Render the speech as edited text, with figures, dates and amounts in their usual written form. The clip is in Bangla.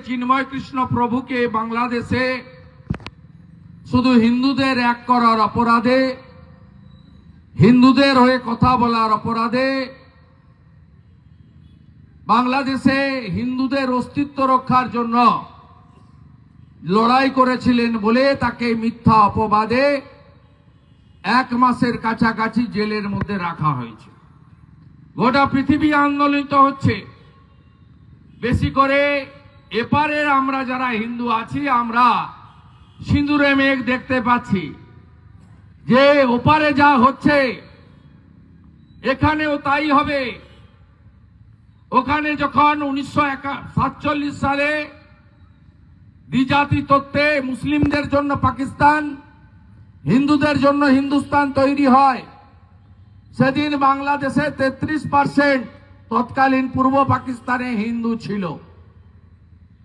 চিন্ময় কৃষ্ণ প্রভুকে বাংলাদেশে শুধু হিন্দুদের এক করার অপরাধে, হিন্দুদের হয়ে কথা বলার অপরাধে, বাংলাদেশে হিন্দুদের অস্তিত্ব রক্ষার জন্য লড়াই করেছিলেন বলে তাকে মিথ্যা অপবাদে 1 মাসের কাছাকাছি জেলের মধ্যে রাখা হয়েছে। গোটা পৃথিবী আন্দোলিত হচ্ছে। বেশি করে এপারের আমরা যারা হিন্দু আছি, আমরা সিঁদুরে মেঘ দেখতে পাচ্ছি যে ওপারে যা হচ্ছে এখানেও তাই হবে। ওখানে যখন 1947 সালে দ্বিজাতি তত্ত্বে মুসলিমদের জন্য পাকিস্তান, হিন্দুদের জন্য হিন্দুস্তান তৈরি হয়, সেদিন বাংলাদেশে 33% তৎকালীন পূর্ব পাকিস্তানে হিন্দু ছিল।